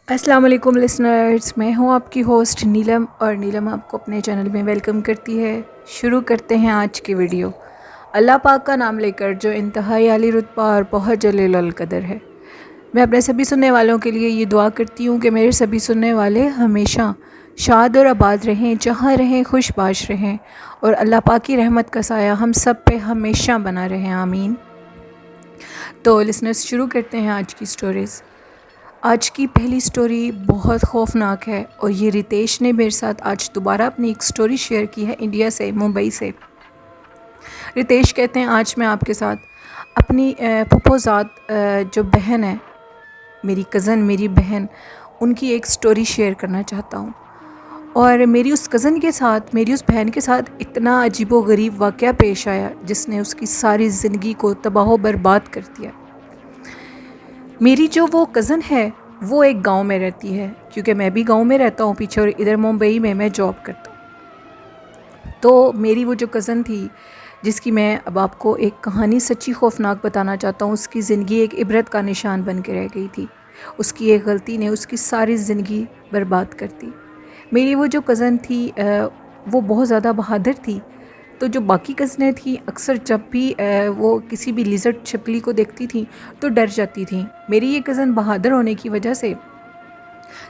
السلام علیکم لسنرز، میں ہوں آپ کی ہوسٹ نیلم، اور نیلم آپ کو اپنے چینل میں ویلکم کرتی ہے۔ شروع کرتے ہیں آج کی ویڈیو اللہ پاک کا نام لے کر، جو انتہائی عالی رتبہ اور بہت جلیل القدر ہے۔ میں اپنے سبھی سننے والوں کے لیے یہ دعا کرتی ہوں کہ میرے سبھی سننے والے ہمیشہ شاد اور آباد رہیں، جہاں رہیں خوش باش رہیں، اور اللہ پاک کی رحمت کا سایہ ہم سب پہ ہمیشہ بنا رہیں، آمین۔ تو لسنرز، شروع کرتے ہیں آج کی سٹوریز۔ آج کی پہلی سٹوری بہت خوفناک ہے، اور یہ ریتیش نے میرے ساتھ آج دوبارہ اپنی ایک سٹوری شیئر کی ہے انڈیا سے، ممبئی سے۔ ریتیش کہتے ہیں آج میں آپ کے ساتھ اپنی پھپھوزاد جو بہن ہے، میری کزن، میری بہن، ان کی ایک سٹوری شیئر کرنا چاہتا ہوں۔ اور میری اس کزن کے ساتھ، میری اس بہن کے ساتھ اتنا عجیب و غریب واقعہ پیش آیا جس نے اس کی ساری زندگی کو تباہ و برباد کر دیا۔ میری جو وہ کزن ہے وہ ایک گاؤں میں رہتی ہے، کیونکہ میں بھی گاؤں میں رہتا ہوں پیچھے، اور ادھر ممبئی میں جاب کرتا ہوں۔ تو میری وہ جو کزن تھی، جس کی میں اب آپ کو ایک کہانی سچی خوفناک بتانا چاہتا ہوں، اس کی زندگی ایک عبرت کا نشان بن کے رہ گئی تھی۔ اس کی ایک غلطی نے اس کی ساری زندگی برباد کر دی۔ میری وہ جو کزن تھی وہ بہت زیادہ بہادر تھی، تو جو باقی کزنیں تھیں اکثر جب بھی وہ کسی بھی لیزرڈ چھپکلی کو دیکھتی تھیں تو ڈر جاتی تھیں۔ میری یہ کزن بہادر ہونے کی وجہ سے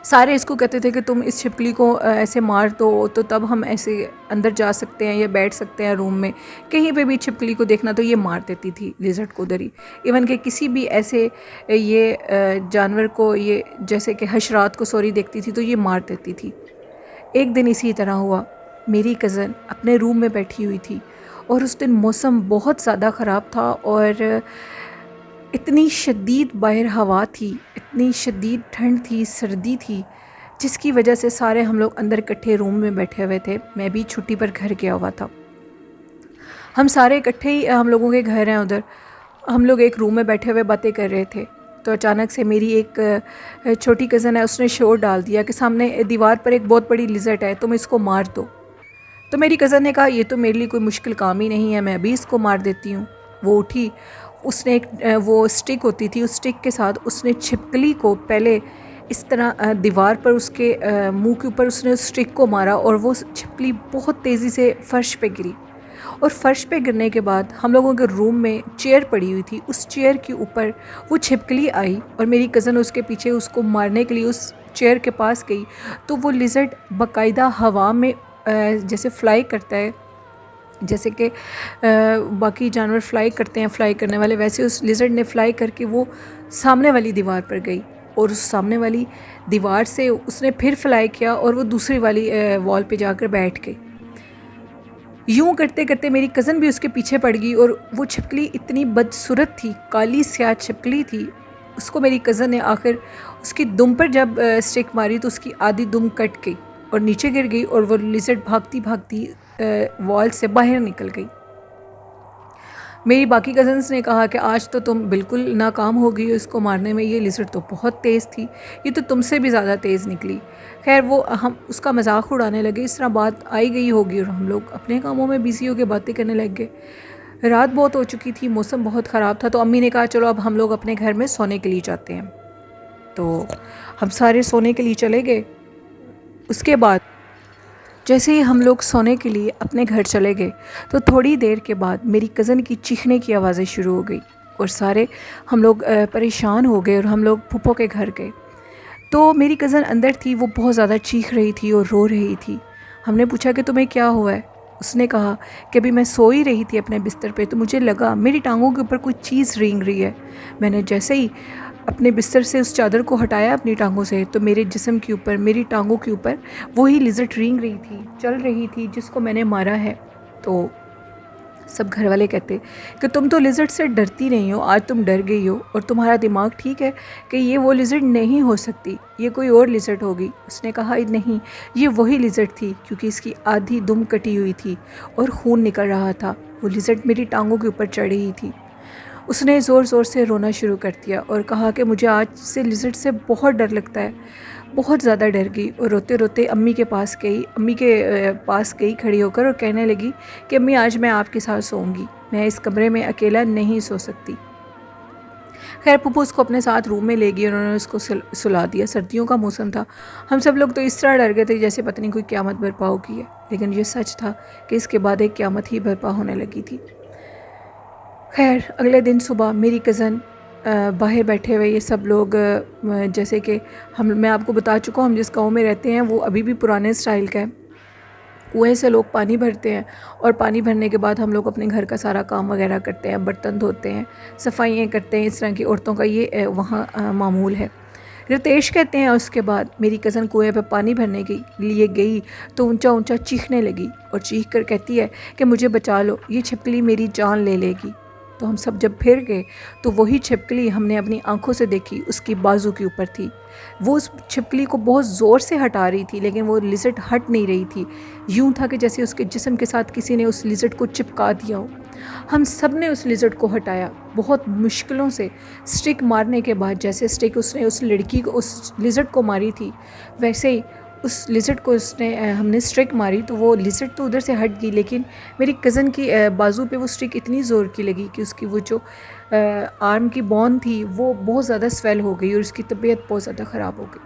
سارے اس کو کہتے تھے کہ تم اس چھپکلی کو ایسے مار دو تو تب ہم ایسے اندر جا سکتے ہیں یا بیٹھ سکتے ہیں روم میں۔ کہیں پہ بھی چھپکلی کو دیکھنا تو یہ مار دیتی تھی لیزرڈ کو ادھر ہی۔ ایون کہ کسی بھی ایسے یہ جانور کو، یہ جیسے کہ حشرات کو سوری دیکھتی تھی تو یہ مار دیتی تھی۔ ایک دن اسی طرح ہوا، میری کزن اپنے روم میں بیٹھی ہوئی تھی، اور اس دن موسم بہت زیادہ خراب تھا، اور اتنی شدید باہر ہوا تھی، اتنی شدید ٹھنڈ تھی، سردی تھی، جس کی وجہ سے سارے ہم لوگ اندر اکٹھے روم میں بیٹھے ہوئے تھے۔ میں بھی چھٹی پر گھر گیا ہوا تھا۔ ہم سارے اکٹھے ہی، ہم لوگوں کے گھر ہیں ادھر، ہم لوگ ایک روم میں بیٹھے ہوئے باتیں کر رہے تھے، تو اچانک سے میری ایک چھوٹی کزن ہے، اس نے شور ڈال دیا کہ سامنے دیوار پر ایک بہت بڑی لیزرڈ ہے، تم اس کو مار دو۔ تو میری کزن نے کہا یہ تو میرے لیے کوئی مشکل کام ہی نہیں ہے، میں بھی اس کو مار دیتی ہوں۔ وہ اٹھی، اس نے ایک وہ اسٹک ہوتی تھی، اس اسٹک کے ساتھ اس نے چھپکلی کو پہلے اس طرح دیوار پر اس کے منہ کے اوپر اس نے اس اسٹک کو مارا، اور وہ چھپکلی بہت تیزی سے فرش پہ گری۔ اور فرش پہ گرنے کے بعد ہم لوگوں کے روم میں چیئر پڑی ہوئی تھی، اس چیئر کے اوپر وہ چھپکلی آئی، اور میری کزن اس کے پیچھے اس کو مارنے کے لیے اس چیئر کے پاس گئی، تو وہ لیزرڈ باقاعدہ ہوا میں جیسے فلائی کرتا ہے، جیسے کہ باقی جانور فلائی کرتے ہیں، فلائی کرنے والے، ویسے اس لیزرڈ نے فلائی کر کے وہ سامنے والی دیوار پر گئی، اور اس سامنے والی دیوار سے اس نے پھر فلائی کیا، اور وہ دوسری والی وال پہ جا کر بیٹھ گئی۔ یوں کرتے کرتے میری کزن بھی اس کے پیچھے پڑ گئی، اور وہ چھپکلی اتنی بدصورت تھی، کالی سیاہ چھپکلی تھی، اس کو میری کزن نے آخر اس کی دم پر جب اسٹک ماری تو اس کی آدھی دم کٹ گئی اور نیچے گر گئی، اور وہ لیزرڈ بھاگتی بھاگتی وال سے باہر نکل گئی۔ میری باقی کزنس نے کہا کہ آج تو تم بالکل ناکام ہو گئی ہو اس کو مارنے میں، یہ لیزرڈ تو بہت تیز تھی، یہ تو تم سے بھی زیادہ تیز نکلی۔ خیر وہ ہم اس کا مذاق اڑانے لگے، اس طرح بات آئی گئی ہوگی، اور ہم لوگ اپنے کاموں میں بیزی ہو کے باتیں کرنے لگ گئے۔ رات بہت ہو چکی تھی، موسم بہت خراب تھا، تو امی نے کہا چلو اب ہم لوگ اپنے گھر میں سونے کے لیے جاتے ہیں۔ تو ہم سارے سونے کے لیے چلے گئے۔ اس کے بعد جیسے ہی ہم لوگ سونے کے لیے اپنے گھر چلے گئے تو تھوڑی دیر کے بعد میری کزن کی چیخنے کی آوازیں شروع ہو گئی، اور سارے ہم لوگ پریشان ہو گئے، اور ہم لوگ پھپھو کے گھر گئے۔ تو میری کزن اندر تھی، وہ بہت زیادہ چیخ رہی تھی اور رو رہی تھی۔ ہم نے پوچھا کہ تمہیں کیا ہوا ہے؟ اس نے کہا کہ ابھی میں سو ہی رہی تھی اپنے بستر پہ، تو مجھے لگا میری ٹانگوں کے اوپر کوئی چیز رینگ رہی ہے۔ میں نے جیسے ہی اپنے بستر سے اس چادر کو ہٹایا اپنی ٹانگوں سے، تو میرے جسم کے اوپر، میری ٹانگوں کے اوپر وہی لیزرڈ رینگ رہی تھی، چل رہی تھی، جس کو میں نے مارا ہے۔ تو سب گھر والے کہتے کہ تم تو لیزرڈ سے ڈرتی نہیں ہو، آج تم ڈر گئی ہو، اور تمہارا دماغ ٹھیک ہے کہ یہ وہ لیزرڈ نہیں ہو سکتی، یہ کوئی اور لیزرڈ ہوگی۔ اس نے کہا نہیں، یہ وہی لیزرڈ تھی، کیونکہ اس کی آدھی دم کٹی ہوئی تھی اور خون نکل رہا تھا۔ وہ لیزرڈ میری ٹانگوں کے اوپر چڑھ رہی تھی۔ اس نے زور زور سے رونا شروع کر دیا اور کہا کہ مجھے آج سے لیزرڈ سے بہت ڈر لگتا ہے، بہت زیادہ ڈر گئی، اور روتے روتے امی کے پاس گئی کھڑی ہو کر، اور کہنے لگی کہ امی آج میں آپ کے ساتھ سوؤں گی، میں اس کمرے میں اکیلا نہیں سو سکتی۔ خیر پھپھو اس کو اپنے ساتھ روم میں لے گئی، انہوں نے اس کو سلا دیا۔ سردیوں کا موسم تھا، ہم سب لوگ تو اس طرح ڈر گئے تھے جیسے پتہ نہیں کوئی قیامت برپا ہو گئی ہے، لیکن یہ سچ تھا کہ اس کے بعد ایک قیامت ہی برپا ہونے لگی تھی۔ خیر اگلے دن صبح میری کزن باہر بیٹھے ہوئے یہ سب لوگ، جیسے کہ میں آپ کو بتا چکا ہوں ہم جس گاؤں میں رہتے ہیں وہ ابھی بھی پرانے اسٹائل کا ہے، کنویں سے لوگ پانی بھرتے ہیں اور پانی بھرنے کے بعد ہم لوگ اپنے گھر کا سارا کام وغیرہ کرتے ہیں، برتن دھوتے ہیں، صفائیاں کرتے ہیں، اس طرح کی عورتوں کا یہ وہاں معمول ہے۔ رتیش کہتے ہیں اس کے بعد میری کزن کنویں پہ پانی بھرنے کے لیے گئی تو اونچا اونچا چیخنے لگی اور چیخ کر کہتی ہے کہ مجھے بچا لو، یہ چھپکلی میری جان لے لے گی۔ تو ہم سب جب پھر گئے تو وہی چھپکلی ہم نے اپنی آنکھوں سے دیکھی، اس کی بازو کے اوپر تھی۔ وہ اس چھپکلی کو بہت زور سے ہٹا رہی تھی لیکن وہ لیزرڈ ہٹ نہیں رہی تھی، یوں تھا کہ جیسے اس کے جسم کے ساتھ کسی نے اس لیزرڈ کو چپکا دیا ہو۔ ہم سب نے اس لیزرڈ کو ہٹایا بہت مشکلوں سے، سٹک مارنے کے بعد، جیسے سٹک اس نے اس لڑکی کو اس لیزرڈ کو ماری تھی ویسے ہی اس لیزرڈ کو ہم نے سٹرک ماری تو وہ لیزرڈ تو ادھر سے ہٹ گئی، لیکن میری کزن کی بازو پہ وہ سٹرک اتنی زور کی لگی کہ اس کی وہ جو آرم کی بون تھی وہ بہت زیادہ سویل ہو گئی اور اس کی طبیعت بہت زیادہ خراب ہو گئی۔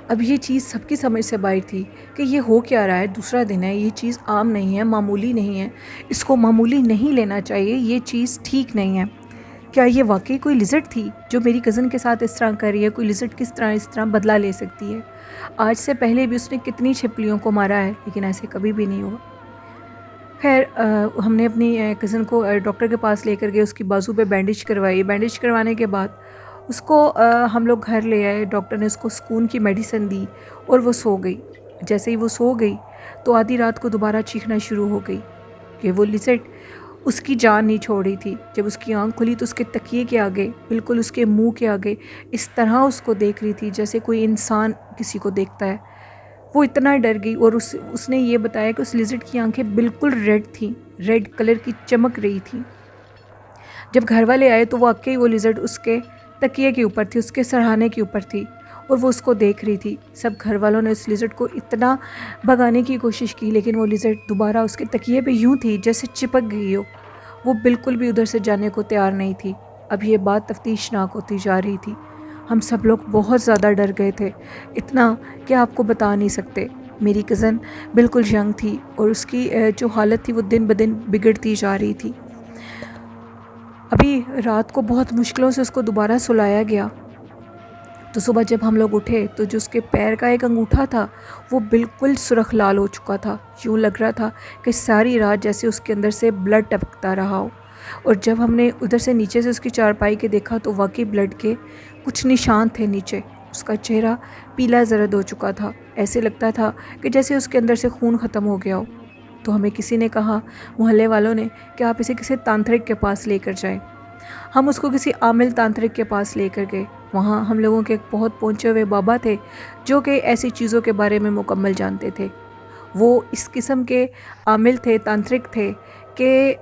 اب یہ چیز سب کی سمجھ سے باہر تھی کہ یہ ہو کیا رہا ہے، دوسرا دن ہے، یہ چیز عام نہیں ہے، معمولی نہیں ہے، اس کو معمولی نہیں لینا چاہیے، یہ چیز ٹھیک نہیں ہے۔ کیا یہ واقعی کوئی لیزرڈ تھی جو میری کزن کے ساتھ اس طرح کر رہی ہے؟ کوئی لیزرڈ کس طرح اس طرح بدلہ لے سکتی ہے؟ آج سے پہلے بھی اس نے کتنی چھپکلیوں کو مارا ہے لیکن ایسے کبھی بھی نہیں ہوا۔ خیر ہم نے اپنی کزن کو ڈاکٹر کے پاس لے کر گئے، اس کی بازو پہ بینڈیج کروائی، بینڈیج کروانے کے بعد اس کو ہم لوگ گھر لے آئے، ڈاکٹر نے اس کو سکون کی میڈیسن دی اور وہ سو گئی۔ جیسے ہی وہ سو گئی تو آدھی رات کو دوبارہ چیخنا شروع ہو گئی کہ وہ لیزرڈ اس کی جان نہیں چھوڑ رہی تھی۔ جب اس کی آنکھ کھلی تو اس کے تکیے کے آگے، بالکل اس کے منہ کے آگے اس طرح اس کو دیکھ رہی تھی جیسے کوئی انسان کسی کو دیکھتا ہے۔ وہ اتنا ڈر گئی اور اس نے یہ بتایا کہ اس لیزرڈ کی آنکھیں بالکل ریڈ تھیں، ریڈ کلر کی چمک رہی تھیں۔ جب گھر والے آئے تو واقعی وہ لیزرڈ اس کے تکیے کے اوپر تھی، اس کے سرہانے کے اوپر تھی اور وہ اس کو دیکھ رہی تھی۔ سب گھر والوں نے اس لیزرڈ کو اتنا بھگانے کی کوشش کی لیکن وہ لیزرڈ دوبارہ اس کے تکیے پہ یوں تھی جیسے چپک گئی ہو، وہ بالکل بھی ادھر سے جانے کو تیار نہیں تھی۔ اب یہ بات تفتیشناک ہوتی جا رہی تھی، ہم سب لوگ بہت زیادہ ڈر گئے تھے، اتنا کہ آپ کو بتا نہیں سکتے۔ میری کزن بالکل ینگ تھی اور اس کی جو حالت تھی وہ دن بدن بگڑتی جا رہی تھی۔ ابھی رات کو بہت مشکلوں سے اس کو دوبارہ سلایا گیا تو صبح جب ہم لوگ اٹھے تو جو اس کے پیر کا ایک انگوٹھا تھا وہ بالکل سرخ لال ہو چکا تھا، یوں لگ رہا تھا کہ ساری رات جیسے اس کے اندر سے بلڈ ٹپکتا رہا ہو۔ اور جب ہم نے ادھر سے نیچے سے اس کی چارپائی کے دیکھا تو واقعی بلڈ کے کچھ نشان تھے نیچے، اس کا چہرہ پیلا زرد ہو چکا تھا، ایسے لگتا تھا کہ جیسے اس کے اندر سے خون ختم ہو گیا ہو۔ تو ہمیں کسی نے کہا، محلے والوں نے، کہ آپ اسے کسی تانترک کے پاس لے کر جائیں۔ ہم اس کو کسی عامل تانترک کے پاس لے کر گئے، وہاں ہم لوگوں کے بہت پہنچے ہوئے بابا تھے جو کہ ایسی چیزوں کے بارے میں مکمل جانتے تھے۔ وہ اس قسم کے عامل تھے، تانترک تھے کہ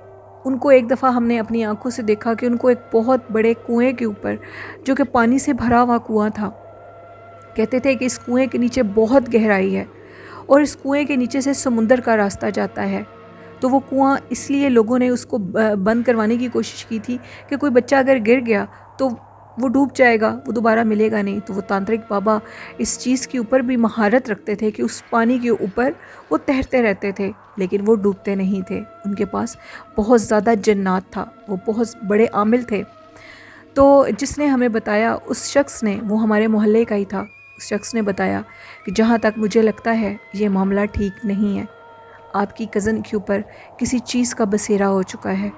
ان کو ایک دفعہ ہم نے اپنی آنکھوں سے دیکھا کہ ان کو ایک بہت بڑے کنویں کے اوپر، جو کہ پانی سے بھرا ہوا کنواں تھا، کہتے تھے کہ اس کنویں کے نیچے بہت گہرائی ہے اور اس کنویں کے نیچے سے سمندر کا راستہ جاتا ہے۔ تو وہ کنواں اس لیے لوگوں نے اس کو بند کروانے کی کوشش کی تھی کہ کوئی بچہ اگر گر گیا تو وہ ڈوب جائے گا، وہ دوبارہ ملے گا نہیں۔ تو وہ تانترک بابا اس چیز کے اوپر بھی مہارت رکھتے تھے کہ اس پانی کے اوپر وہ تیرتے رہتے تھے لیکن وہ ڈوبتے نہیں تھے، ان کے پاس بہت زیادہ جنات تھا، وہ بہت بڑے عامل تھے۔ تو جس نے ہمیں بتایا، اس شخص نے، وہ ہمارے محلے کا ہی تھا، اس شخص نے بتایا کہ جہاں تک مجھے لگتا ہے یہ معاملہ ٹھیک نہیں ہے، آپ کی کزن کے اوپر کسی چیز کا بسیرا ہو چکا ہے۔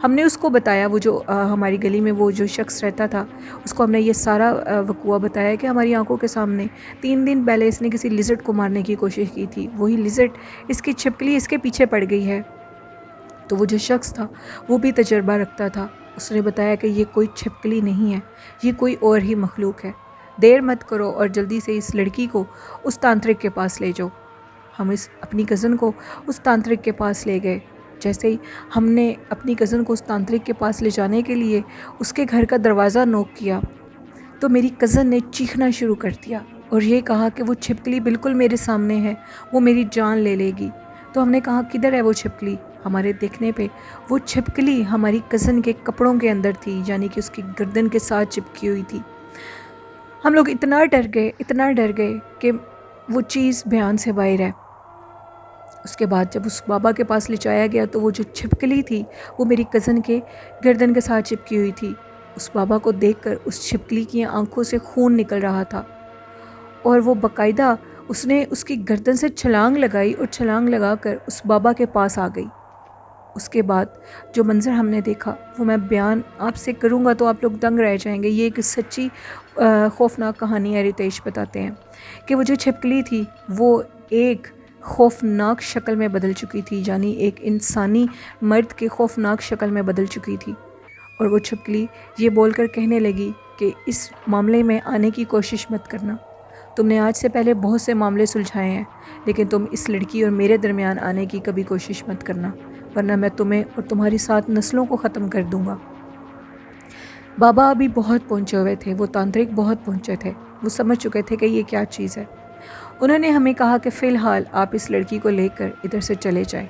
ہم نے اس کو بتایا، وہ جو ہماری گلی میں وہ جو شخص رہتا تھا، اس کو ہم نے یہ سارا وقوعہ بتایا کہ ہماری آنکھوں کے سامنے 3 دن پہلے اس نے کسی لیزرڈ کو مارنے کی کوشش کی تھی، وہی لیزرڈ اس کی چھپکلی اس کے پیچھے پڑ گئی ہے۔ تو وہ جو شخص تھا وہ بھی تجربہ رکھتا تھا، اس نے بتایا کہ یہ کوئی چھپکلی نہیں ہے، یہ کوئی اور ہی مخلوق ہے، دیر مت کرو اور جلدی سے اس لڑکی کو اس تانترک کے پاس لے جاؤ۔ ہم اپنی کزن کو اس تانترک کے پاس لے گئے۔ جیسے ہی ہم نے اپنی کزن کو اس تانترک کے پاس لے جانے کے لیے اس کے گھر کا دروازہ نوک کیا تو میری کزن نے چیخنا شروع کر دیا اور یہ کہا کہ وہ چھپکلی بالکل میرے سامنے ہے، وہ میری جان لے لے گی۔ تو ہم نے کہا کدھر ہے وہ چھپکلی؟ ہمارے دیکھنے پہ وہ چھپکلی ہماری کزن کے کپڑوں کے اندر تھی، یعنی کہ اس کی گردن کے ساتھ چپکی ہوئی تھی۔ ہم لوگ اتنا ڈر گئے کہ وہ چیز بیان سے باہر ہے۔ اس کے بعد جب اس بابا کے پاس لے جایا گیا تو وہ جو چھپکلی تھی وہ میری کزن کے گردن کے ساتھ چپکی ہوئی تھی۔ اس بابا کو دیکھ کر اس چھپکلی کی آنکھوں سے خون نکل رہا تھا، اور وہ باقاعدہ اس نے اس کی گردن سے چھلانگ لگائی اور چھلانگ لگا کر اس بابا کے پاس آ گئی۔ اس کے بعد جو منظر ہم نے دیکھا وہ میں بیان آپ سے کروں گا تو آپ لوگ دنگ رہ جائیں گے۔ یہ ایک سچی خوفناک کہانی ہے۔ رتیش بتاتے ہیں کہ وہ جو چھپکلی تھی وہ ایک خوفناک شکل میں بدل چکی تھی، یعنی ایک انسانی مرد کے خوفناک شکل میں بدل چکی تھی، اور وہ چھپکلی یہ بول کر کہنے لگی کہ اس معاملے میں آنے کی کوشش مت کرنا۔ تم نے آج سے پہلے بہت سے معاملے سلجھائے ہیں، لیکن تم اس لڑکی اور میرے درمیان آنے کی کبھی کوشش مت کرنا، ورنہ میں تمہیں اور تمہاری 7 نسلوں کو ختم کر دوں گا۔ بابا ابھی بہت پہنچے ہوئے تھے، وہ تانترک بہت پہنچے تھے، وہ سمجھ چکے تھے کہ یہ کیا چیز ہے۔ انہوں نے ہمیں کہا کہ فی الحال آپ اس لڑکی کو لے کر ادھر سے چلے جائیں۔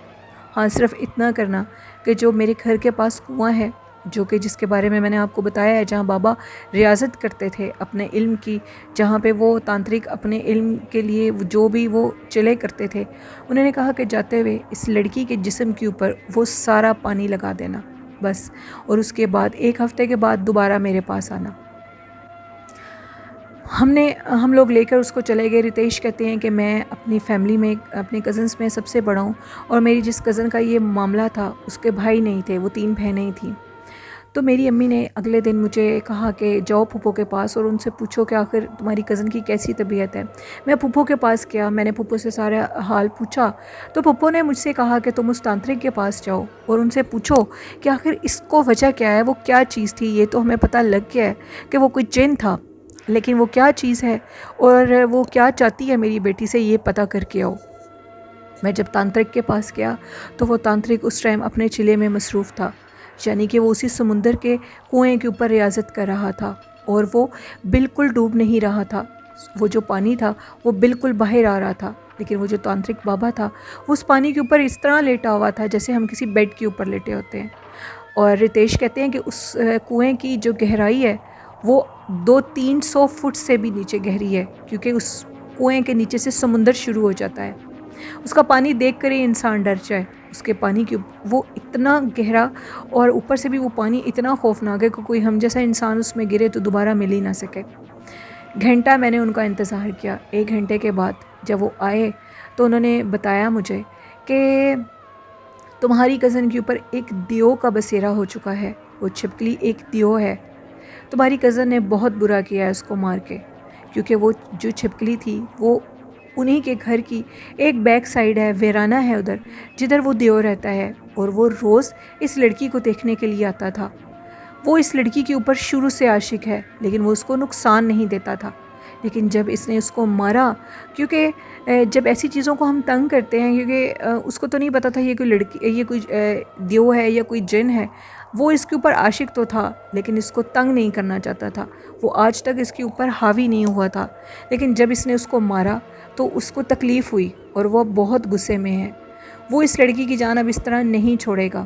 ہاں، صرف اتنا کرنا کہ جو میرے گھر کے پاس کنواں ہے، جو کہ جس کے بارے میں نے آپ کو بتایا ہے، جہاں بابا ریاضت کرتے تھے اپنے علم کی، جہاں پہ وہ تانترک اپنے علم کے لیے جو بھی وہ چلے کرتے تھے، انہوں نے کہا کہ جاتے ہوئے اس لڑکی کے جسم کے اوپر وہ سارا پانی لگا دینا بس، اور اس کے بعد 1 ہفتے کے بعد دوبارہ میرے پاس آنا۔ ہم لوگ لے کر اس کو چلے گئے۔ رتیش کہتے ہیں کہ میں اپنی فیملی میں اپنے کزنس میں سب سے بڑا ہوں، اور میری جس کزن کا یہ معاملہ تھا اس کے بھائی نہیں تھے، وہ 3 بہنیں ہی تھیں۔ تو میری امی نے اگلے دن مجھے کہا کہ جاؤ پھپھو کے پاس اور ان سے پوچھو کہ آخر تمہاری کزن کی کیسی طبیعت ہے۔ میں پھپھو کے پاس گیا، میں نے پھپھو سے سارا حال پوچھا، تو پھپھو نے مجھ سے کہا کہ تم اس تانترک کے پاس جاؤ اور ان سے پوچھو کہ آخر اس کو وجہ کیا ہے، وہ کیا چیز تھی۔ یہ تو ہمیں پتہ لگ گیا ہے کہ وہ کوئی جن تھا، لیکن وہ کیا چیز ہے اور وہ کیا چاہتی ہے میری بیٹی سے، یہ پتہ کر کے آؤ۔ میں جب تانترک کے پاس گیا تو وہ تانترک اس ٹائم اپنے چلے میں مصروف تھا، یعنی کہ وہ اسی سمندر کے کنویں کے اوپر ریاضت کر رہا تھا، اور وہ بالکل ڈوب نہیں رہا تھا۔ وہ جو پانی تھا وہ بالکل باہر آ رہا تھا، لیکن وہ جو تانترک بابا تھا وہ اس پانی کے اوپر اس طرح لیٹا ہوا تھا جیسے ہم کسی بیڈ کے اوپر لیٹے ہوتے ہیں۔ اور رتیش کہتے ہیں کہ اس کنویں کی جو گہرائی ہے وہ 200-300 فٹ سے بھی نیچے گہری ہے، کیونکہ اس کنویں کے نیچے سے سمندر شروع ہو جاتا ہے۔ اس کا پانی دیکھ کر ہی انسان ڈر جائے۔ اس کے پانی کی وہ اتنا گہرا، اور اوپر سے بھی وہ پانی اتنا خوفناک ہے کہ کوئی ہم جیسا انسان اس میں گرے تو دوبارہ مل ہی نہ سکے۔ گھنٹہ میں نے ان کا انتظار کیا۔ 1 گھنٹے کے بعد جب وہ آئے تو انہوں نے بتایا مجھے کہ تمہاری کزن کے اوپر ایک دیو کا بسیرا ہو چکا ہے، وہ چھپکلی ایک دیو ہے۔ تمہاری کزن نے بہت برا کیا ہے اس کو مار کے، کیونکہ وہ جو چھپکلی تھی وہ انہی کے گھر کی ایک بیک سائیڈ ہے، ویرانہ ہے ادھر، جدھر وہ دیو رہتا ہے، اور وہ روز اس لڑکی کو دیکھنے کے لیے آتا تھا۔ وہ اس لڑکی کے اوپر شروع سے عاشق ہے، لیکن وہ اس کو نقصان نہیں دیتا تھا۔ لیکن جب اس نے اس کو مارا، کیونکہ جب ایسی چیزوں کو ہم تنگ کرتے ہیں، کیونکہ اس کو تو نہیں پتا تھا یہ کوئی لڑکی، یہ کوئی دیو ہے یا کوئی جن ہے، وہ اس کے اوپر عاشق تو تھا لیکن اس کو تنگ نہیں کرنا چاہتا تھا، وہ آج تک اس کے اوپر حاوی نہیں ہوا تھا۔ لیکن جب اس نے اس کو مارا تو اس کو تکلیف ہوئی، اور وہ بہت غصے میں ہے۔ وہ اس لڑکی کی جان اب اس طرح نہیں چھوڑے گا۔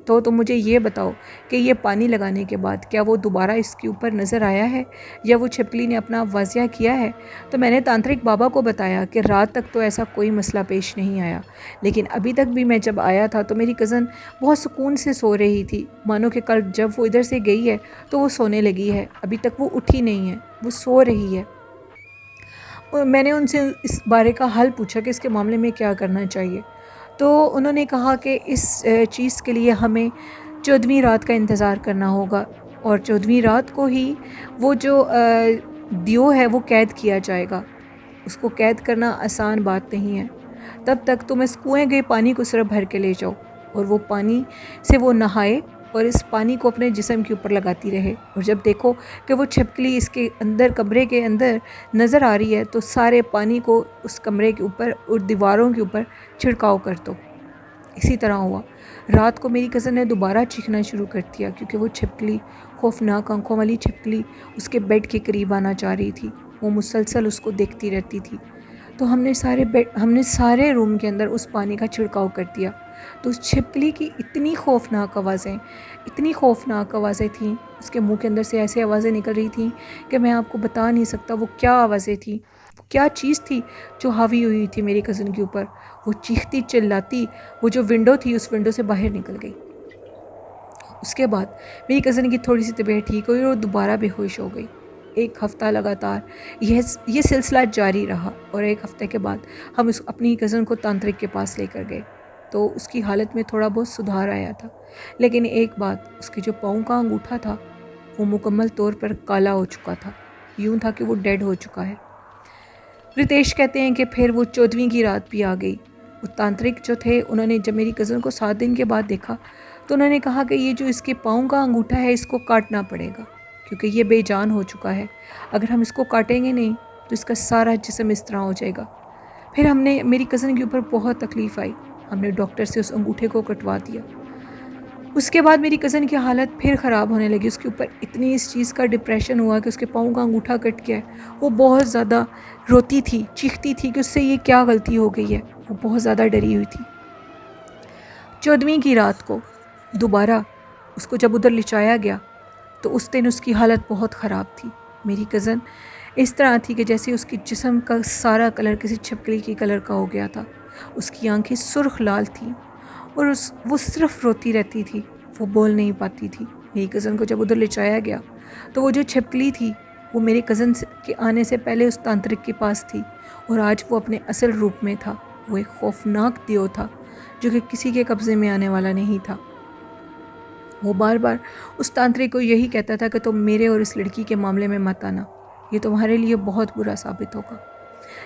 تو تم مجھے یہ بتاؤ کہ یہ پانی لگانے کے بعد کیا وہ دوبارہ اس کے اوپر نظر آیا ہے، یا وہ چھپکلی نے اپنا واضح کیا ہے؟ تو میں نے تانترک بابا کو بتایا کہ رات تک تو ایسا کوئی مسئلہ پیش نہیں آیا، لیکن ابھی تک بھی میں جب آیا تھا تو میری کزن بہت سکون سے سو رہی تھی، مانو کہ کل جب وہ ادھر سے گئی ہے تو وہ سونے لگی ہے، ابھی تک وہ اٹھی نہیں ہے، وہ سو رہی ہے۔ میں نے ان سے اس بارے کا حل پوچھا کہ اس کے معاملے میں کیا کرنا چاہیے، تو انہوں نے کہا کہ اس چیز کے لیے ہمیں 14ویں رات کا انتظار کرنا ہوگا، اور 14ویں رات کو ہی وہ جو دیو ہے وہ قید کیا جائے گا۔ اس کو قید کرنا آسان بات نہیں ہے۔ تب تک تم اس کنویں کے پانی کو صرف بھر کے لے جاؤ، اور وہ پانی سے وہ نہائے اور اس پانی کو اپنے جسم کے اوپر لگاتی رہے، اور جب دیکھو کہ وہ چھپکلی اس کے اندر کمرے کے اندر نظر آ رہی ہے تو سارے پانی کو اس کمرے کے اوپر اور دیواروں کے اوپر چھڑکاؤ کر دو۔ اسی طرح ہوا۔ رات کو میری کزن نے دوبارہ چیخنا شروع کر دیا، کیونکہ وہ چھپکلی، خوفناک آنکھوں والی چھپکلی، اس کے بیڈ کے قریب آنا چاہ رہی تھی۔ وہ مسلسل اس کو دیکھتی رہتی تھی۔ تو ہم نے سارے روم کے اندر اس پانی کا چھڑکاؤ کر دیا۔ تو اس چھپکلی کی اتنی خوفناک آوازیں تھیں، اس کے منہ کے اندر سے ایسے آوازیں نکل رہی تھیں کہ میں آپ کو بتا نہیں سکتا وہ کیا آوازیں تھیں، وہ کیا چیز تھی جو حاوی ہوئی تھی میری کزن کے اوپر۔ وہ چیختی چلاتی، وہ جو ونڈو تھی اس ونڈو سے باہر نکل گئی۔ اس کے بعد میری کزن کی تھوڑی سی طبیعت ٹھیک ہوئی اور دوبارہ بے ہوش ہو گئی۔ ایک ہفتہ لگاتار یہ سلسلہ جاری رہا، اور ایک ہفتے کے بعد ہم اپنی کزن کو تانترک کے پاس لے کر گئے تو اس کی حالت میں تھوڑا بہت سدھار آیا تھا، لیکن ایک بات، اس کے جو پاؤں کا انگوٹھا تھا وہ مکمل طور پر کالا ہو چکا تھا، یوں تھا کہ وہ ڈیڈ ہو چکا ہے۔ رتیش کہتے ہیں کہ پھر وہ 14ویں کی رات بھی آ گئی۔ وہ تانترک جو تھے انہوں نے جب میری کزن کو 7 دن کے بعد دیکھا تو انہوں نے کہا کہ یہ جو اس کے پاؤں کا انگوٹھا ہے اس کو کاٹنا پڑے گا، کیونکہ یہ بے جان ہو چکا ہے، اگر ہم اس کو کاٹیں گے نہیں تو اس کا سارا جسم اس طرح ہو جائے گا۔ پھر میری کزن کے اوپر بہت تکلیف آئی، ہم نے ڈاکٹر سے اس انگوٹھے کو کٹوا دیا۔ اس کے بعد میری کزن کی حالت پھر خراب ہونے لگی، اس کے اوپر اتنی اس چیز کا ڈپریشن ہوا کہ اس کے پاؤں کا انگوٹھا کٹ گیا ہے۔ وہ بہت زیادہ روتی تھی، چیختی تھی کہ اس سے یہ کیا غلطی ہو گئی ہے، وہ بہت زیادہ ڈری ہوئی تھی۔ 14ویں کی رات کو دوبارہ اس کو جب ادھر لچایا گیا تو اس دن اس کی حالت بہت خراب تھی۔ میری کزن اس طرح تھی کہ جیسے اس کی جسم کا سارا کلر کسی چھپکلی کی کلر کا ہو گیا تھا، اس کی آنکھیں سرخ لال تھیں اور وہ صرف روتی رہتی تھی، وہ بول نہیں پاتی تھی۔ میری کزن کو جب ادھر لچایا گیا تو وہ جو چھپکلی تھی وہ میرے کزن کے آنے سے پہلے اس تانترک کے پاس تھی، اور آج وہ اپنے اصل روپ میں تھا۔ وہ ایک خوفناک دیو تھا جو کہ کسی کے قبضے میں آنے والا نہیں تھا۔ وہ بار بار اس تانترک کو یہی کہتا تھا کہ تم میرے اور اس لڑکی کے معاملے میں مت آنا، یہ تمہارے لیے بہت برا ثابت ہوگا۔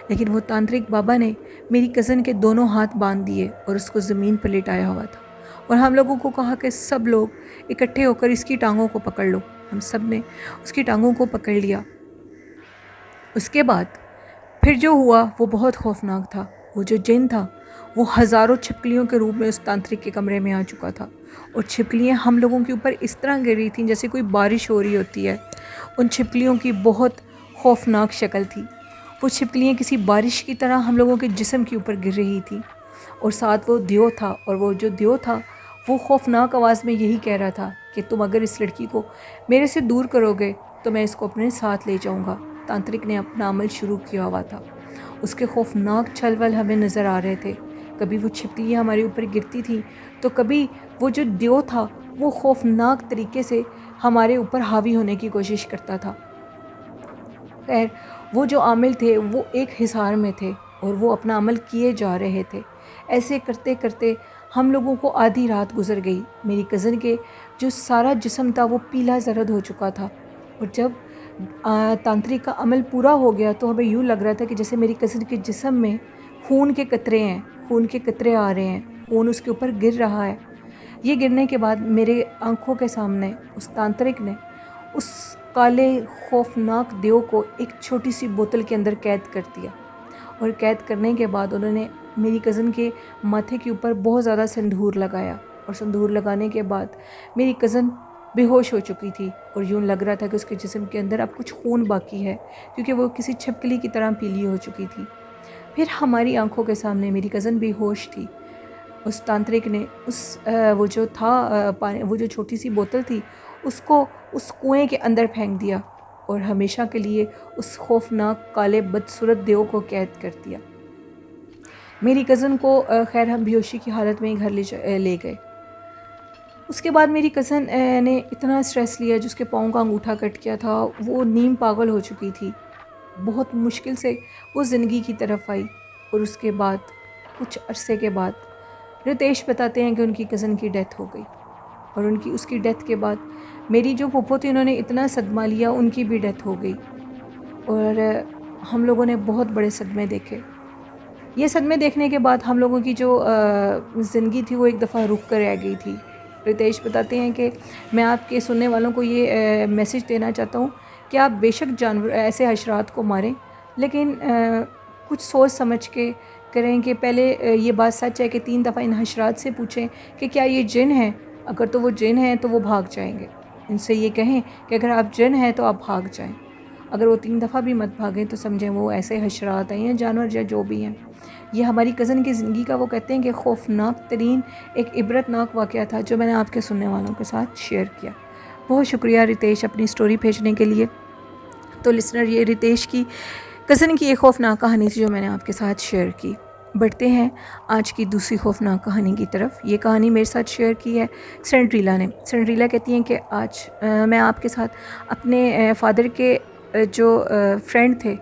لیکن وہ تانترک بابا نے میری کزن کے دونوں ہاتھ باندھ دیے اور اس کو زمین پر لٹایا ہوا تھا، اور ہم لوگوں کو کہا کہ سب لوگ اکٹھے ہو کر اس کی ٹانگوں کو پکڑ لو۔ ہم سب نے اس کی ٹانگوں کو پکڑ لیا۔ اس کے بعد پھر جو ہوا وہ بہت خوفناک تھا۔ وہ جو جن تھا وہ ہزاروں چھپکلیوں کے روپ میں اس تانترک کے کمرے میں آ چکا تھا، اور چھپکلیاں ہم لوگوں کے اوپر اس طرح گر رہی تھیں جیسے کوئی بارش ہو رہی ہوتی ہے۔ ان چھپکلیوں کی بہت خوفناک شکل تھی، وہ چھپکلیاں کسی بارش کی طرح ہم لوگوں کے جسم کے اوپر گر رہی تھیں، اور ساتھ وہ دیو تھا، اور وہ جو دیو تھا وہ خوفناک آواز میں یہی کہہ رہا تھا کہ تم اگر اس لڑکی کو میرے سے دور کرو گے تو میں اس کو اپنے ساتھ لے جاؤں گا۔ تانترک نے اپنا عمل شروع کیا ہوا تھا، اس کے خوفناک چھل ول ہمیں نظر آ رہے تھے۔ کبھی وہ چھپکلیاں ہمارے اوپر گرتی تھیں تو کبھی وہ جو دیو تھا وہ خوفناک طریقے سے ہمارے اوپر حاوی ہونے کی کوشش کرتا تھا۔ خیر، وہ جو عامل تھے وہ ایک حصار میں تھے اور وہ اپنا عمل کیے جا رہے تھے۔ ایسے کرتے کرتے ہم لوگوں کو آدھی رات گزر گئی۔ میری کزن کے جو سارا جسم تھا وہ پیلا زرد ہو چکا تھا، اور جب تانترک کا عمل پورا ہو گیا تو ہمیں یوں لگ رہا تھا کہ جیسے میری کزن کے جسم میں خون کے قطرے ہیں، خون کے قطرے آ رہے ہیں، خون اس کے اوپر گر رہا ہے۔ یہ گرنے کے بعد میرے آنکھوں کے سامنے اس تانترک نے اس کالے خوفناک دیو کو ایک چھوٹی سی بوتل کے اندر قید کر دیا، اور قید کرنے کے بعد انہوں نے میری کزن کے ماتھے کے اوپر بہت زیادہ سندور لگایا، اور سندور لگانے کے بعد میری کزن بے ہوش ہو چکی تھی، اور یوں لگ رہا تھا کہ اس کے جسم کے اندر اب کچھ خون باقی ہے، کیونکہ وہ کسی چھپکلی کی طرح پیلی ہو چکی تھی۔ پھر ہماری آنکھوں کے سامنے میری کزن بے ہوش تھی۔ اس تانترک نے وہ جو چھوٹی سی بوتل تھی اس کو اس کنویں کے اندر پھینک دیا، اور ہمیشہ کے لیے اس خوفناک کالے بدصورت دیو کو قید کر دیا۔ میری کزن کو خیر ہم بیہوشی کی حالت میں ہی گھر لے گئے۔ اس کے بعد میری کزن نے اتنا اسٹریس لیا، جس کے پاؤں کا انگوٹھا کٹ گیا تھا، وہ نیم پاگل ہو چکی تھی۔ بہت مشکل سے وہ زندگی کی طرف آئی، اور اس کے بعد کچھ عرصے کے بعد رتیش بتاتے ہیں کہ ان کی کزن کی ڈیتھ ہو گئی، اور اس کی ڈیتھ کے بعد میری جو پھوپھو تھی انہوں نے اتنا صدمہ لیا، ان کی بھی ڈیتھ ہو گئی، اور ہم لوگوں نے بہت بڑے صدمے دیکھے۔ یہ صدمے دیکھنے کے بعد ہم لوگوں کی جو زندگی تھی وہ ایک دفعہ رک کر رہ گئی تھی۔ رتیش بتاتے ہیں کہ میں آپ کے سننے والوں کو یہ میسج دینا چاہتا ہوں کہ آپ بے شک جانور ایسے حشرات کو ماریں، لیکن کچھ سوچ سمجھ کے کریں، کہ پہلے یہ بات سچ ہے کہ 3 دفعہ ان حشرات سے پوچھیں کہ کیا یہ جن ہیں، اگر تو وہ جن ہیں تو وہ بھاگ جائیں گے۔ ان سے یہ کہیں کہ اگر آپ جن ہیں تو آپ بھاگ جائیں۔ اگر وہ 3 دفعہ بھی مت بھاگیں تو سمجھیں وہ ایسے حشرات ہیں یا جانور یا جو بھی ہیں۔ یہ ہماری کزن کی زندگی کا وہ کہتے ہیں کہ خوفناک ترین ایک عبرت ناک واقعہ تھا جو میں نے آپ کے سننے والوں کے ساتھ شیئر کیا۔ بہت شکریہ رتیش اپنی سٹوری بھیجنے کے لیے۔ تو لسنر، یہ رتیش کی کزن کی ایک خوفناک کہانی تھی جو میں نے آپ کے ساتھ شیئر کی۔ بڑھتے ہیں آج کی دوسری خوفناک کہانی کی طرف۔ یہ کہانی میرے ساتھ شیئر کی ہے سنڈریلا نے۔ سنڈریلا کہتی ہیں کہ آج میں آپ کے ساتھ اپنے فادر کے جو فرینڈ تھے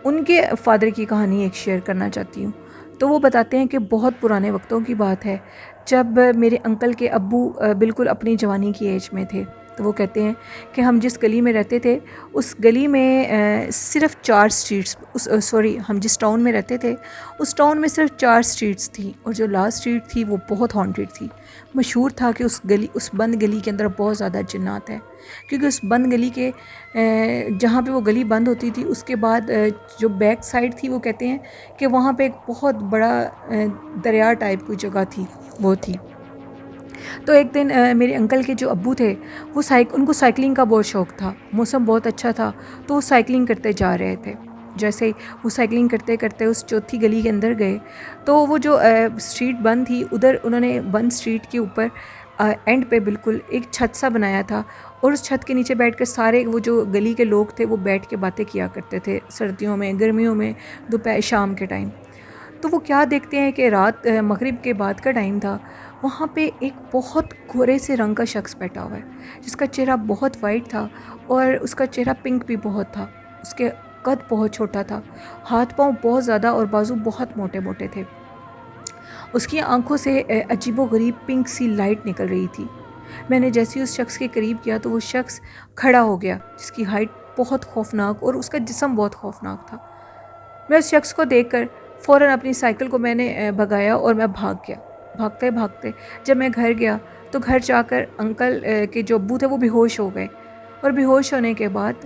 ان کے فادر کی کہانی ایک شیئر کرنا چاہتی ہوں۔ تو وہ بتاتے ہیں کہ بہت پرانے وقتوں کی بات ہے جب میرے انکل کے ابو بالکل اپنی جوانی کی ایج میں تھے۔ تو وہ کہتے ہیں کہ ہم جس گلی میں رہتے تھے اس گلی میں صرف 4 اسٹریٹس، ہم جس ٹاؤن میں رہتے تھے اس ٹاؤن میں صرف 4 اسٹریٹس تھیں، اور جو لاسٹ اسٹریٹ تھی وہ بہت ہانٹیڈ تھی۔ مشہور تھا کہ اس بند گلی کے اندر بہت زیادہ جنات ہیں، کیونکہ اس بند گلی کے جہاں پہ وہ گلی بند ہوتی تھی اس کے بعد جو بیک سائڈ تھی وہ کہتے ہیں کہ وہاں پہ ایک بہت بڑا دریا ٹائپ کی جگہ تھی، وہ تھی۔ تو ایک دن میرے انکل کے جو ابو تھے وہ ان کو سائیکلنگ کا بہت شوق تھا، موسم بہت اچھا تھا تو وہ سائیکلنگ کرتے جا رہے تھے۔ جیسے وہ سائیکلنگ کرتے کرتے اس چوتھی گلی کے اندر گئے تو وہ جو اسٹریٹ بند تھی ادھر انہوں نے بند اسٹریٹ کے اوپر اینڈ پہ بالکل ایک چھت سا بنایا تھا، اور اس چھت کے نیچے بیٹھ کر سارے وہ جو گلی کے لوگ تھے وہ بیٹھ کے باتیں کیا کرتے تھے، سردیوں میں، گرمیوں میں، دوپہر شام کے ٹائم۔ تو وہ کیا دیکھتے ہیں کہ رات مغرب کے بعد کا ٹائم تھا، وہاں پہ ایک بہت گھورے سے رنگ کا شخص بیٹھا ہوا ہے جس کا چہرہ بہت وائٹ تھا اور اس کا چہرہ پنک بھی بہت تھا، اس کے قد بہت چھوٹا تھا، ہاتھ پاؤں بہت زیادہ اور بازو بہت موٹے موٹے تھے، اس کی آنکھوں سے عجیب و غریب پنک سی لائٹ نکل رہی تھی۔ میں نے جیسے اس شخص کے قریب کیا تو وہ شخص کھڑا ہو گیا جس کی ہائٹ بہت خوفناک اور اس کا جسم بہت خوفناک تھا۔ میں اس شخص کو دیکھ کر فوراً اپنی سائیکل کو میں نے بھگایا اور میں بھاگ گیا۔ بھاگتے بھاگتے جب میں گھر گیا تو گھر جا کر انکل کے جو ابو تھے وہ بے ہوش ہو گئے، اور بے ہوش ہونے کے بعد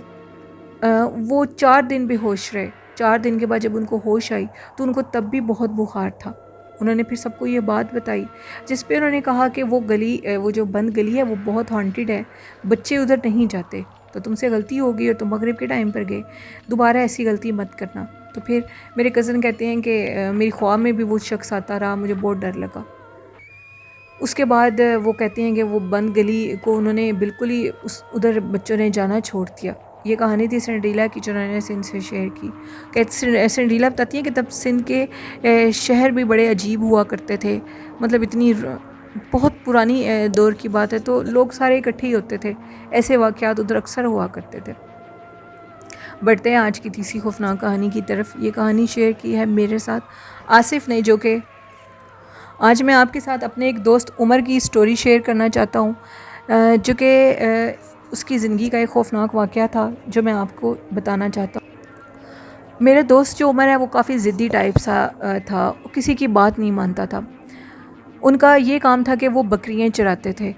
وہ 4 دن بے ہوش رہے۔ 4 دن کے بعد جب ان کو ہوش آئی تو ان کو تب بھی بہت بخار تھا۔ انہوں نے پھر سب کو یہ بات بتائی، جس پہ انہوں نے کہا کہ وہ گلی، وہ جو بند گلی ہے وہ بہت ہانٹیڈ ہے، بچے ادھر نہیں جاتے، تو تم سے غلطی ہوگی اور تم مغرب کے ٹائم پر گئے، دوبارہ ایسی غلطی مت کرنا۔ تو پھر میرے کزن کہتے ہیں کہ میری خواب میں بھی وہ شخص آتا رہا، مجھے بہت ڈر لگا۔ اس کے بعد وہ کہتے ہیں کہ وہ بند گلی کو انہوں نے بالکل ہی ادھر بچوں نے جانا چھوڑ دیا۔ یہ کہانی تھی سنڈریلا کی جو انہوں نے سندھ سے شیئر کی۔ سنڈریلا بتاتی ہیں کہ تب سندھ کے شہر بھی بڑے عجیب ہوا کرتے تھے، مطلب اتنی بہت پرانی دور کی بات ہے، تو لوگ سارے اکٹھے ہی ہوتے تھے، ایسے واقعات ادھر اکثر ہوا کرتے تھے۔ بڑھتے ہیں آج کی تیسری خوفناک کہانی کی طرف۔ یہ کہانی شیئر کی ہے میرے ساتھ آصف نے، جو کہ آج میں آپ کے ساتھ اپنے ایک دوست عمر کی سٹوری شیئر کرنا چاہتا ہوں، جو کہ اس کی زندگی کا ایک خوفناک واقعہ تھا جو میں آپ کو بتانا چاہتا ہوں۔ میرے دوست جو عمر ہے وہ کافی ضدی ٹائپ سا تھا، وہ کسی کی بات نہیں مانتا تھا۔ ان کا یہ کام تھا کہ وہ بکریاں چراتے تھے،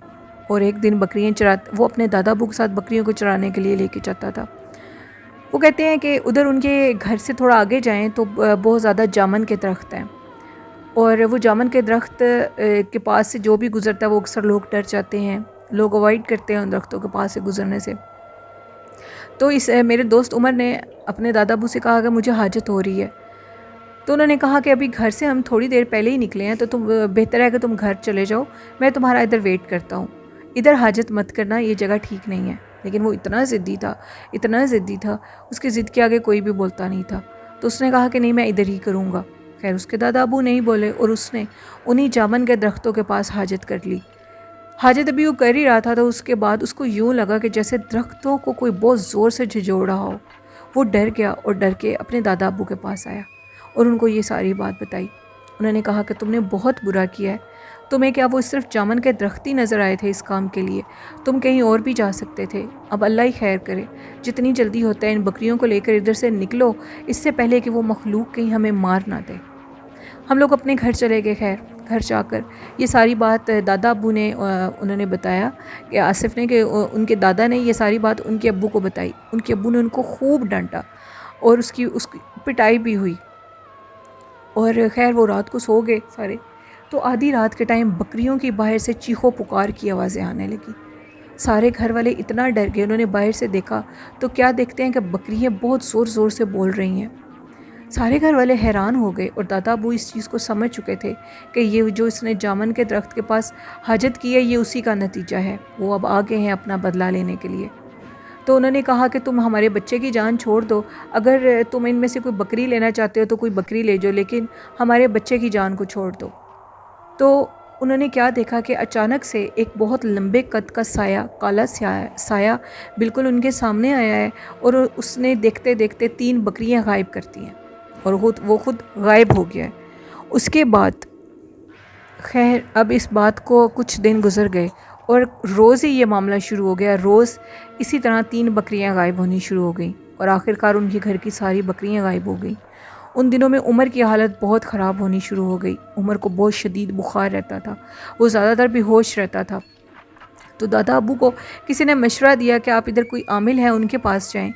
اور ایک دن وہ اپنے دادا ابو کے ساتھ بکریوں کو چرانے کے لیے لے کے جاتا تھا۔ وہ کہتے ہیں کہ ادھر ان کے گھر سے تھوڑا آگے جائیں تو بہت زیادہ جامن کے درخت ہیں، اور وہ جامن کے درخت کے پاس سے جو بھی گزرتا ہے وہ اکثر لوگ ڈر جاتے ہیں، لوگ اوائڈ کرتے ہیں ان درختوں کے پاس سے گزرنے سے۔ تو میرے دوست عمر نے اپنے دادا ابو سے کہا کہ مجھے حاجت ہو رہی ہے، تو انہوں نے کہا کہ ابھی گھر سے ہم تھوڑی دیر پہلے ہی نکلے ہیں، تو تم بہتر ہے کہ تم گھر چلے جاؤ، میں تمہارا ادھر ویٹ کرتا ہوں، ادھر حاجت مت کرنا، یہ جگہ ٹھیک نہیں ہے۔ لیکن وہ اتنا ضدی تھا، اس کی ضد کے آگے کوئی بھی بولتا نہیں تھا، تو اس نے کہا کہ نہیں، میں ادھر ہی کروں گا۔ خیر اس کے دادا ابو نہیں بولے، اور اس نے انہی جامن کے درختوں کے پاس حاجت کر لی۔ حاجت ابھی وہ کر ہی رہا تھا تو اس کے بعد اس کو یوں لگا کہ جیسے درختوں کو کوئی بہت زور سے جھنجھوڑ رہا ہو۔ وہ ڈر گیا اور ڈر کے اپنے دادا ابو کے پاس آیا اور ان کو یہ ساری بات بتائی۔ انہوں نے کہا کہ تم نے بہت برا کیا ہے، تمہیں کیا وہ صرف جامن کے درخت ہی نظر آئے تھے اس کام کے لیے؟ تم کہیں اور بھی جا سکتے تھے، اب اللہ ہی خیر کرے، جتنی جلدی ہوتا ہے ان بکریوں کو لے کر ادھر سے نکلو، اس سے پہلے کہ وہ مخلوق کہیں ہمیں مار نہ دے۔ ہم لوگ اپنے گھر چلے گئے۔ خیر گھر جا کر یہ ساری بات دادا ابو نے انہوں نے بتایا کہ آصف نے، کہ ان کے دادا نے یہ ساری بات ان کے ابو کو بتائی۔ ان کے ابو نے ان کو خوب ڈانٹا اور اس کی پٹائی بھی ہوئی، اور خیر وہ رات کو سو گئے سارے۔ تو آدھی رات کے ٹائم بکریوں کی باہر سے چیخو پکار کی آوازیں آنے لگی۔ سارے گھر والے اتنا ڈر گئے، انہوں نے باہر سے دیکھا تو کیا دیکھتے ہیں کہ بکریاں بہت زور زور سے بول رہی ہیں۔ سارے گھر والے حیران ہو گئے اور دادا ابو اس چیز کو سمجھ چکے تھے کہ یہ جو اس نے جامن کے درخت کے پاس حاجت کی ہے یہ اسی کا نتیجہ ہے، وہ اب آگے ہیں اپنا بدلہ لینے کے لیے۔ تو انہوں نے کہا کہ تم ہمارے بچے کی جان چھوڑ دو، اگر تم ان میں سے کوئی بکری لینا چاہتے ہو تو کوئی بکری لے جاؤ، لیکن ہمارے بچے کی جان کو چھوڑ دو۔ تو انہوں نے کیا دیکھا کہ اچانک سے ایک بہت لمبے قد کا سایہ، کالا سایہ بالکل ان کے سامنے آیا ہے، اور اس نے دیکھتے دیکھتے 3 بکریاں غائب کرتی ہیں اور وہ خود غائب ہو گیا ہے۔ اس کے بعد خیر اب اس بات کو کچھ دن گزر گئے اور روز ہی یہ معاملہ شروع ہو گیا، روز اسی طرح 3 بکریاں غائب ہونی شروع ہو گئیں اور آخرکار ان کے گھر کی ساری بکریاں غائب ہو گئیں۔ ان دنوں میں عمر کی حالت بہت خراب ہونی شروع ہو گئی، عمر کو بہت شدید بخار رہتا تھا، وہ زیادہ تر بے ہوش رہتا تھا۔ تو دادا ابو کو کسی نے مشورہ دیا کہ آپ ادھر کوئی عامل ہے ان کے پاس جائیں،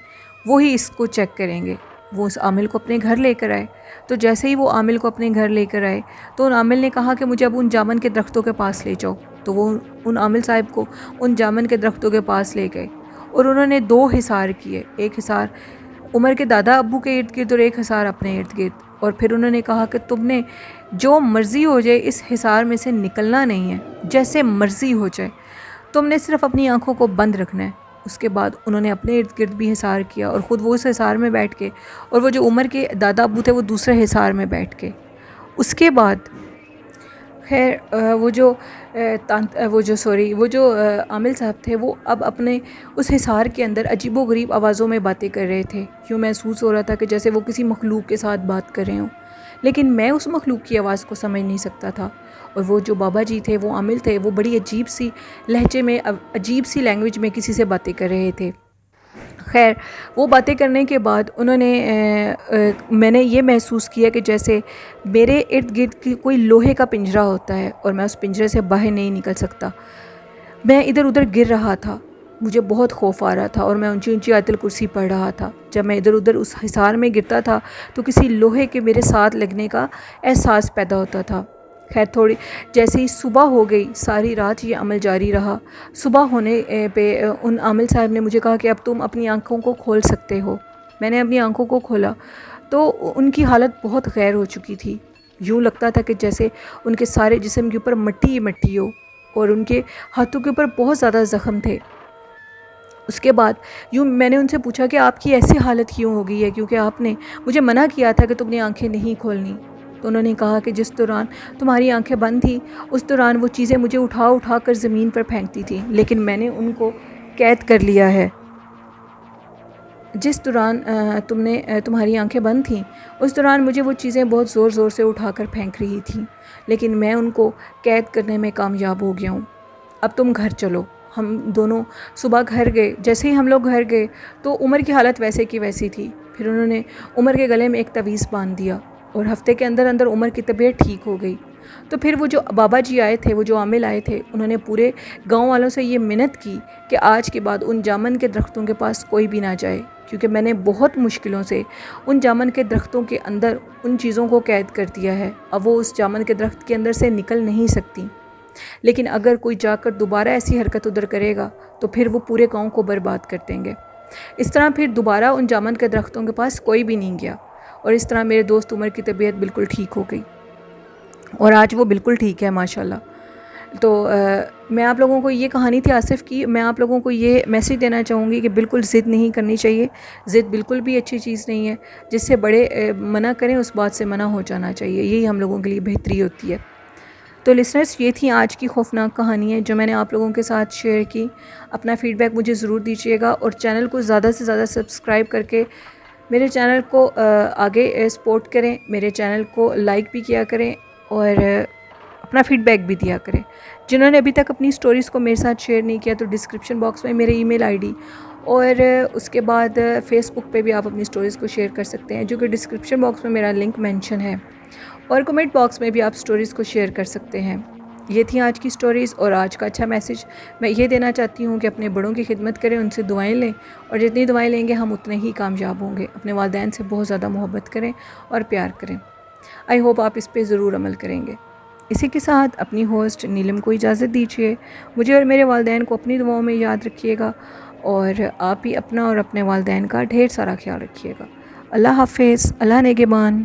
وہی اس کو چیک کریں گے۔ وہ اس عامل کو اپنے گھر لے کر آئے، تو جیسے ہی وہ عامل کو اپنے گھر لے کر آئے تو ان عامل نے کہا کہ مجھے اب ان جامن کے درختوں کے پاس لے جاؤ۔ تو وہ ان عامل صاحب کو ان جامن کے درختوں کے پاس لے گئے اور انہوں نے 2 حصار کیے، ایک حصار عمر کے دادا ابو کے ارد گرد اور ایک حصار اپنے ارد گرد، اور پھر انہوں نے کہا کہ تم نے جو مرضی ہو جائے اس حصار میں سے نکلنا نہیں ہے، جیسے مرضی ہو جائے، تم نے صرف اپنی آنکھوں کو بند رکھنا ہے۔ اس کے بعد انہوں نے اپنے ارد گرد بھی حصار کیا اور خود وہ اس حصار میں بیٹھ کے، اور وہ جو عمر کے دادا ابو تھے وہ دوسرے حصار میں بیٹھ کے۔ اس کے بعد خیر وہ جو عامل صاحب تھے وہ اب اپنے اس حصار کے اندر عجیب و غریب آوازوں میں باتیں کر رہے تھے، یوں محسوس ہو رہا تھا کہ جیسے وہ کسی مخلوق کے ساتھ بات کر رہے ہوں، لیکن میں اس مخلوق کی آواز کو سمجھ نہیں سکتا تھا۔ اور وہ جو بابا جی تھے، وہ عامل تھے، وہ بڑی عجیب سی لہجے میں، عجیب سی لینگویج میں کسی سے باتیں کر رہے تھے۔ خیر وہ باتیں کرنے کے بعد انہوں نے میں نے یہ محسوس کیا کہ جیسے میرے ارد گرد کی کوئی لوہے کا پنجرہ ہوتا ہے اور میں اس پنجرے سے باہر نہیں نکل سکتا۔ میں ادھر ادھر گر رہا تھا، مجھے بہت خوف آ رہا تھا اور میں اونچی اونچی آیت الکرسی پڑھ رہا تھا۔ جب میں ادھر ادھر اس حصار میں گرتا تھا تو کسی لوہے کے میرے ساتھ لگنے کا احساس پیدا ہوتا تھا۔ خیر تھوڑی جیسے ہی صبح ہو گئی، ساری رات یہ عمل جاری رہا۔ صبح ہونے پہ ان عامل صاحب نے مجھے کہا کہ اب تم اپنی آنکھوں کو کھول سکتے ہو۔ میں نے اپنی آنکھوں کو کھولا تو ان کی حالت بہت غیر ہو چکی تھی، یوں لگتا تھا کہ جیسے ان کے سارے جسم کے اوپر مٹی ہی مٹی ہو، اور ان کے ہاتھوں کے اوپر بہت زیادہ زخم تھے۔ اس کے بعد میں نے ان سے پوچھا کہ آپ کی ایسی حالت کیوں ہو گئی ہے، کیونکہ آپ نے مجھے منع کیا تھا کہ تم نے آنکھیں نہیں کھولنی۔ تو انہوں نے کہا کہ جس دوران تمہاری آنکھیں بند تھیں اس دوران وہ چیزیں مجھے اٹھا اٹھا کر زمین پر پھینکتی تھیں، لیکن میں نے ان کو قید کر لیا ہے۔ جس دوران تمہاری آنکھیں بند تھیں اس دوران مجھے وہ چیزیں بہت زور زور سے اٹھا کر پھینک رہی تھیں، لیکن میں ان کو قید کرنے میں کامیاب ہو گیا ہوں۔ اب تم گھر چلو۔ ہم دونوں صبح گھر گئے۔ جیسے ہی ہم لوگ گھر گئے تو عمر کی حالت ویسے کی ویسی تھی۔ پھر انہوں نے عمر کے گلے میں ایک تعویذ باندھ دیا اور ہفتے کے اندر اندر عمر کی طبیعت ٹھیک ہو گئی۔ تو پھر وہ جو بابا جی آئے تھے، وہ جو عامل آئے تھے، انہوں نے پورے گاؤں والوں سے یہ منت کی کہ آج کے بعد ان جامن کے درختوں کے پاس کوئی بھی نہ جائے، کیونکہ میں نے بہت مشکلوں سے ان جامن کے درختوں کے اندر ان چیزوں کو قید کر دیا ہے۔ اب وہ اس جامن کے درخت کے اندر سے نکل نہیں سکتی، لیکن اگر کوئی جا کر دوبارہ ایسی حرکت ادھر کرے گا تو پھر وہ پورے گاؤں کو برباد کر دیں گے۔ اس طرح پھر دوبارہ ان جامن کے درختوں کے پاس کوئی بھی نہیں گیا، اور اس طرح میرے دوست عمر کی طبیعت بالکل ٹھیک ہو گئی، اور آج وہ بالکل ٹھیک ہے ماشاءاللہ۔ تو میں آپ لوگوں کو یہ کہانی تھی آصف کی، میں آپ لوگوں کو یہ میسیج دینا چاہوں گی کہ بالکل ضد نہیں کرنی چاہیے، ضد بالکل بھی اچھی چیز نہیں ہے۔ جس سے بڑے منع کریں اس بات سے منع ہو جانا چاہیے، یہی ہم لوگوں کے لیے بہتری ہوتی ہے۔ تو لسنرز، یہ تھیں آج کی خوفناک کہانیاں جو میں نے آپ لوگوں کے ساتھ شیئر کی۔ اپنا فیڈ بیک مجھے ضرور دیجیے گا، اور چینل کو زیادہ سے زیادہ سبسکرائب کر کے میرے چینل کو آگے سپورٹ کریں، میرے چینل کو لائک بھی کیا کریں اور اپنا فیڈ بیک بھی دیا کریں۔ جنہوں نے ابھی تک اپنی سٹوریز کو میرے ساتھ شیئر نہیں کیا تو ڈسکرپشن باکس میں میرے ای میل آئی ڈی، اور اس کے بعد فیس بک پہ بھی آپ اپنی سٹوریز کو شیئر کر سکتے ہیں، جو کہ ڈسکرپشن باکس میں میرا لنک مینشن ہے، اور کمنٹ باکس میں بھی آپ سٹوریز کو شیئر کر سکتے ہیں۔ یہ تھیں آج کی سٹوریز، اور آج کا اچھا میسیج میں یہ دینا چاہتی ہوں کہ اپنے بڑوں کی خدمت کریں، ان سے دعائیں لیں، اور جتنی دعائیں لیں گے ہم اتنے ہی کامیاب ہوں گے۔ اپنے والدین سے بہت زیادہ محبت کریں اور پیار کریں۔ آئی ہوپ آپ اس پہ ضرور عمل کریں گے۔ اسی کے ساتھ اپنی ہوسٹ نیلم کو اجازت دیجیے. مجھے اور میرے والدین کو اپنی دعاؤں میں یاد رکھیے گا، اور آپ بھی اپنا اور اپنے والدین کا ڈھیر سارا خیال رکھیے گا. اللہ حافظ. اللہ نگہبان.